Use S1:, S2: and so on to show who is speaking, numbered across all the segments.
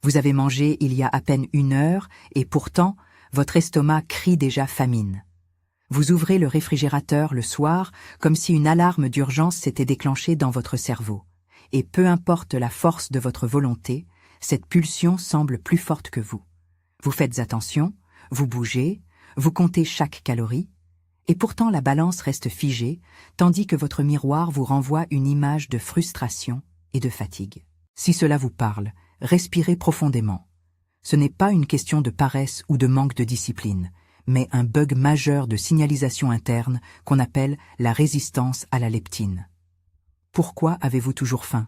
S1: Vous avez mangé il y a à peine 1 heure et pourtant, votre estomac crie déjà famine. Vous ouvrez le réfrigérateur le soir comme si une alarme d'urgence s'était déclenchée dans votre cerveau. Et peu importe la force de votre volonté, cette pulsion semble plus forte que vous. Vous faites attention, vous bougez, vous comptez chaque calorie, et pourtant la balance reste figée, tandis que votre miroir vous renvoie une image de frustration et de fatigue. Si cela vous parle, respirez profondément. Ce n'est pas une question de paresse ou de manque de discipline, mais un bug majeur de signalisation interne qu'on appelle la résistance à la leptine. Pourquoi avez-vous toujours faim?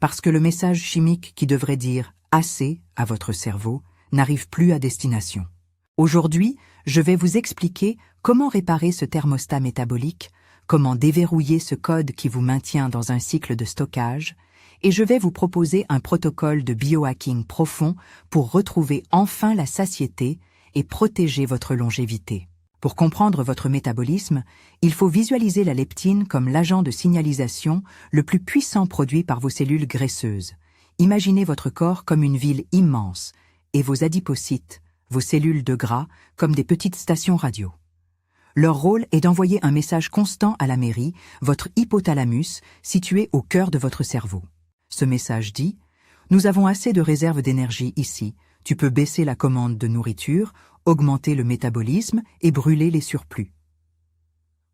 S1: Parce que le message chimique qui devrait dire « assez » à votre cerveau n'arrive plus à destination. Aujourd'hui, je vais vous expliquer comment réparer ce thermostat métabolique, comment déverrouiller ce code qui vous maintient dans un cycle de stockage, et je vais vous proposer un protocole de biohacking profond pour retrouver enfin la satiété et protéger votre longévité. Pour comprendre votre métabolisme, il faut visualiser la leptine comme l'agent de signalisation le plus puissant produit par vos cellules graisseuses. Imaginez votre corps comme une ville immense et vos adipocytes, vos cellules de gras, comme des petites stations radio. Leur rôle est d'envoyer un message constant à la mairie, votre hypothalamus, situé au cœur de votre cerveau. Ce message dit « Nous avons assez de réserves d'énergie ici, tu peux baisser la commande de nourriture, augmenter le métabolisme et brûler les surplus. »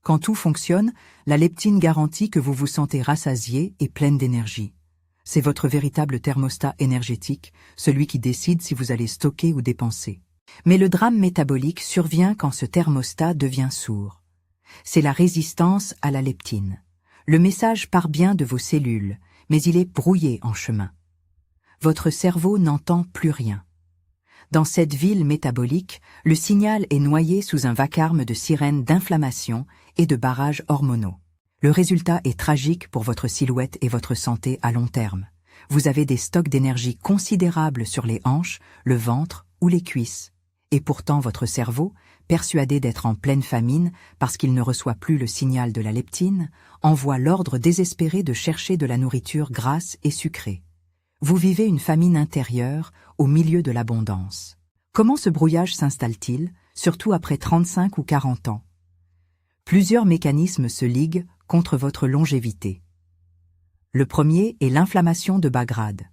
S1: Quand tout fonctionne, la leptine garantit que vous vous sentez rassasié et pleine d'énergie. C'est votre véritable thermostat énergétique, celui qui décide si vous allez stocker ou dépenser. Mais le drame métabolique survient quand ce thermostat devient sourd. C'est la résistance à la leptine. Le message part bien de vos cellules, mais il est brouillé en chemin. Votre cerveau n'entend plus rien. Dans cette ville métabolique, le signal est noyé sous un vacarme de sirènes d'inflammation et de barrages hormonaux. Le résultat est tragique pour votre silhouette et votre santé à long terme. Vous avez des stocks d'énergie considérables sur les hanches, le ventre ou les cuisses. Et pourtant votre cerveau, persuadé d'être en pleine famine parce qu'il ne reçoit plus le signal de la leptine, envoie l'ordre désespéré de chercher de la nourriture grasse et sucrée. Vous vivez une famine intérieure au milieu de l'abondance. Comment ce brouillage s'installe-t-il, surtout après 35 ou 40 ans? Plusieurs mécanismes se liguent contre votre longévité. Le premier est l'inflammation de bas grade.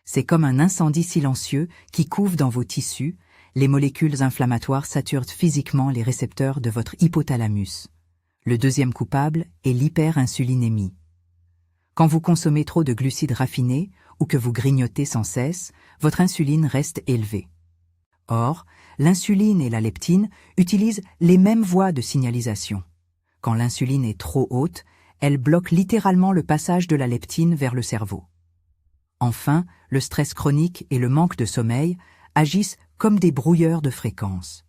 S1: C'est comme un incendie silencieux qui couve dans vos tissus, les molécules inflammatoires saturent physiquement les récepteurs de votre hypothalamus. Le deuxième coupable est l'hyperinsulinémie. Quand vous consommez trop de glucides raffinés ou que vous grignotez sans cesse, votre insuline reste élevée. Or, l'insuline et la leptine utilisent les mêmes voies de signalisation. Quand l'insuline est trop haute, elle bloque littéralement le passage de la leptine vers le cerveau. Enfin, le stress chronique et le manque de sommeil agissent comme des brouilleurs de fréquences.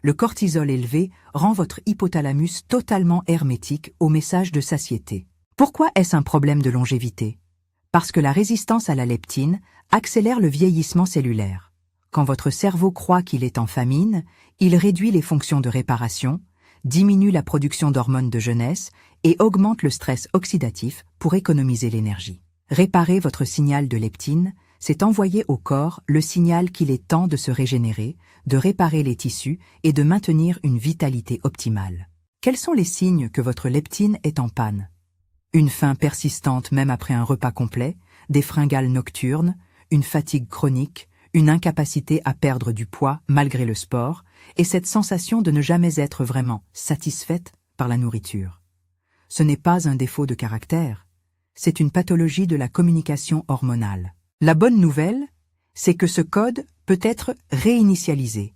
S1: Le cortisol élevé rend votre hypothalamus totalement hermétique au message de satiété. Pourquoi est-ce un problème de longévité? Parce que la résistance à la leptine accélère le vieillissement cellulaire. Quand votre cerveau croit qu'il est en famine, il réduit les fonctions de réparation, diminue la production d'hormones de jeunesse et augmente le stress oxydatif pour économiser l'énergie. Réparer votre signal de leptine, c'est envoyer au corps le signal qu'il est temps de se régénérer, de réparer les tissus et de maintenir une vitalité optimale. Quels sont les signes que votre leptine est en panne? Une faim persistante même après un repas complet, des fringales nocturnes, une fatigue chronique, une incapacité à perdre du poids malgré le sport, et cette sensation de ne jamais être vraiment satisfaite par la nourriture. Ce n'est pas un défaut de caractère, c'est une pathologie de la communication hormonale. La bonne nouvelle, c'est que ce code peut être réinitialisé.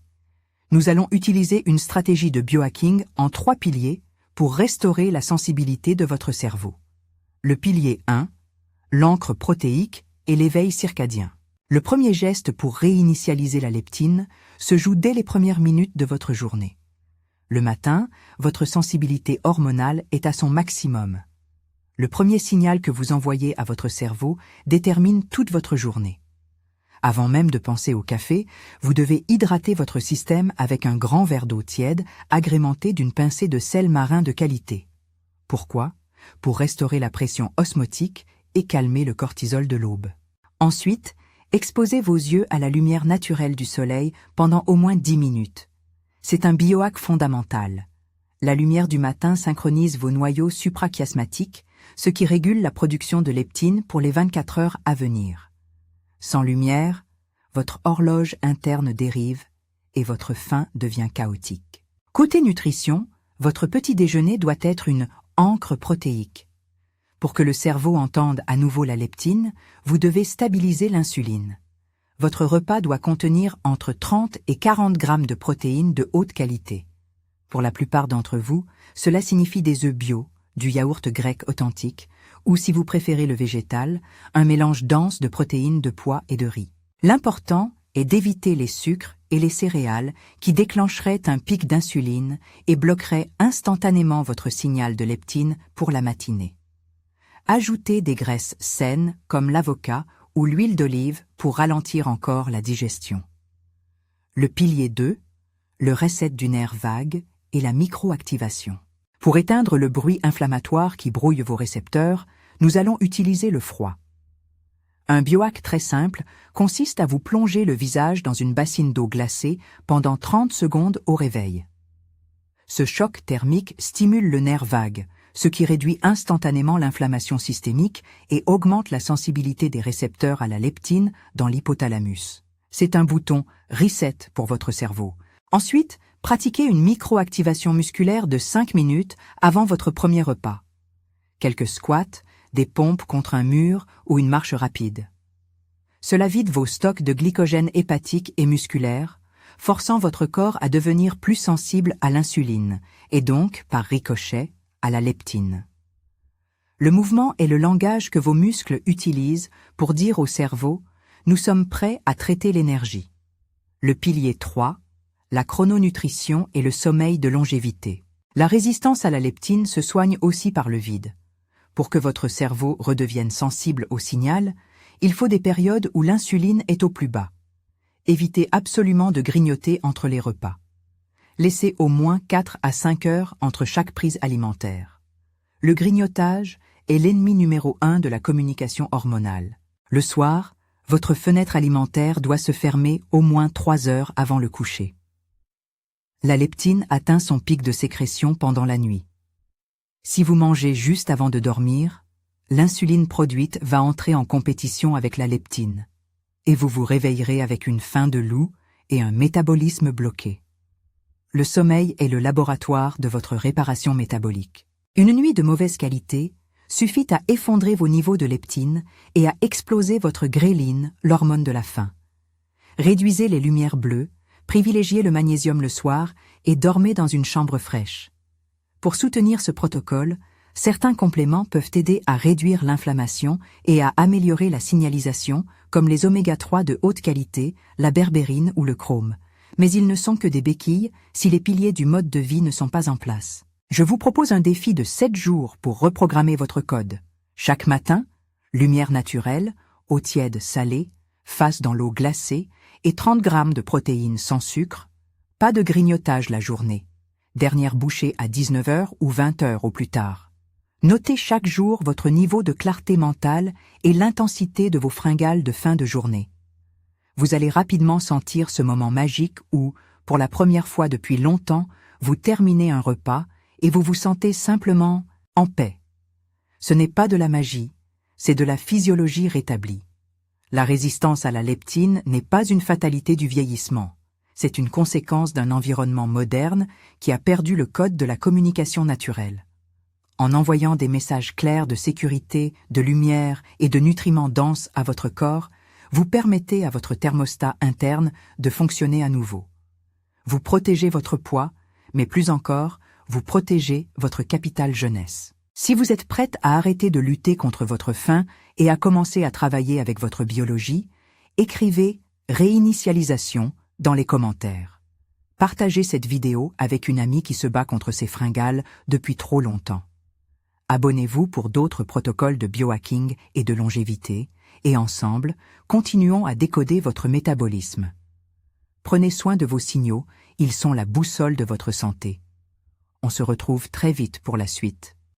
S1: Nous allons utiliser une stratégie de biohacking en 3 piliers pour restaurer la sensibilité de votre cerveau. Le pilier 1, l'encre protéique et l'éveil circadien. Le premier geste pour réinitialiser la leptine se joue dès les premières minutes de votre journée. Le matin, votre sensibilité hormonale est à son maximum. Le premier signal que vous envoyez à votre cerveau détermine toute votre journée. Avant même de penser au café, vous devez hydrater votre système avec un grand verre d'eau tiède agrémenté d'une pincée de sel marin de qualité. Pourquoi? Pour restaurer la pression osmotique et calmer le cortisol de l'aube. Ensuite, Exposez vos yeux à la lumière naturelle du soleil pendant au moins 10 minutes. C'est un biohack fondamental. La lumière du matin synchronise vos noyaux suprachiasmatiques, ce qui régule la production de leptine pour les 24 heures à venir. Sans lumière, votre horloge interne dérive et votre faim devient chaotique. Côté nutrition, votre petit déjeuner doit être une encre protéique. Pour que le cerveau entende à nouveau la leptine, vous devez stabiliser l'insuline. Votre repas doit contenir entre 30 et 40 grammes de protéines de haute qualité. Pour la plupart d'entre vous, cela signifie des œufs bio, du yaourt grec authentique, ou si vous préférez le végétal, un mélange dense de protéines de pois et de riz. L'important est d'éviter les sucres et les céréales qui déclencheraient un pic d'insuline et bloqueraient instantanément votre signal de leptine pour la matinée. Ajoutez des graisses saines comme l'avocat ou l'huile d'olive pour ralentir encore la digestion. Le pilier 2, le reset du nerf vague et la microactivation. Pour éteindre le bruit inflammatoire qui brouille vos récepteurs, nous allons utiliser le froid. Un biohack très simple consiste à vous plonger le visage dans une bassine d'eau glacée pendant 30 secondes au réveil. Ce choc thermique stimule le nerf vague, ce qui réduit instantanément l'inflammation systémique et augmente la sensibilité des récepteurs à la leptine dans l'hypothalamus. C'est un bouton « Reset » pour votre cerveau. Ensuite, pratiquez une microactivation musculaire de 5 minutes avant votre premier repas. Quelques squats, des pompes contre un mur ou une marche rapide. Cela vide vos stocks de glycogène hépatique et musculaire, forçant votre corps à devenir plus sensible à l'insuline et donc, par ricochet, à la leptine. Le mouvement est le langage que vos muscles utilisent pour dire au cerveau « Nous sommes prêts à traiter l'énergie ». Le pilier 3, la chrononutrition et le sommeil de longévité. La résistance à la leptine se soigne aussi par le vide. Pour que votre cerveau redevienne sensible au signal, il faut des périodes où l'insuline est au plus bas. Évitez absolument de grignoter entre les repas. Laissez au moins 4 à 5 heures entre chaque prise alimentaire. Le grignotage est l'ennemi numéro 1 de la communication hormonale. Le soir, votre fenêtre alimentaire doit se fermer au moins 3 heures avant le coucher. La leptine atteint son pic de sécrétion pendant la nuit. Si vous mangez juste avant de dormir, l'insuline produite va entrer en compétition avec la leptine, et vous vous réveillerez avec une faim de loup et un métabolisme bloqué. Le sommeil est le laboratoire de votre réparation métabolique. Une nuit de mauvaise qualité suffit à effondrer vos niveaux de leptine et à exploser votre gréline, l'hormone de la faim. Réduisez les lumières bleues, privilégiez le magnésium le soir et dormez dans une chambre fraîche. Pour soutenir ce protocole, certains compléments peuvent aider à réduire l'inflammation et à améliorer la signalisation, comme les oméga-3 de haute qualité, la berbérine ou le chrome. Mais ils ne sont que des béquilles si les piliers du mode de vie ne sont pas en place. Je vous propose un défi de 7 jours pour reprogrammer votre code. Chaque matin, lumière naturelle, eau tiède salée, face dans l'eau glacée et 30 grammes de protéines sans sucre, pas de grignotage la journée. Dernière bouchée à 19h ou 20h au plus tard. Notez chaque jour votre niveau de clarté mentale et l'intensité de vos fringales de fin de journée. Vous allez rapidement sentir ce moment magique où, pour la première fois depuis longtemps, vous terminez un repas et vous vous sentez simplement en paix. Ce n'est pas de la magie, c'est de la physiologie rétablie. La résistance à la leptine n'est pas une fatalité du vieillissement. C'est une conséquence d'un environnement moderne qui a perdu le code de la communication naturelle. En envoyant des messages clairs de sécurité, de lumière et de nutriments denses à votre corps, vous permettez à votre thermostat interne de fonctionner à nouveau. Vous protégez votre poids, mais plus encore, vous protégez votre capital jeunesse. Si vous êtes prête à arrêter de lutter contre votre faim et à commencer à travailler avec votre biologie, écrivez « réinitialisation » dans les commentaires. Partagez cette vidéo avec une amie qui se bat contre ses fringales depuis trop longtemps. Abonnez-vous pour d'autres protocoles de biohacking et de longévité, et ensemble, continuons à décoder votre métabolisme. Prenez soin de vos signaux, ils sont la boussole de votre santé. On se retrouve très vite pour la suite.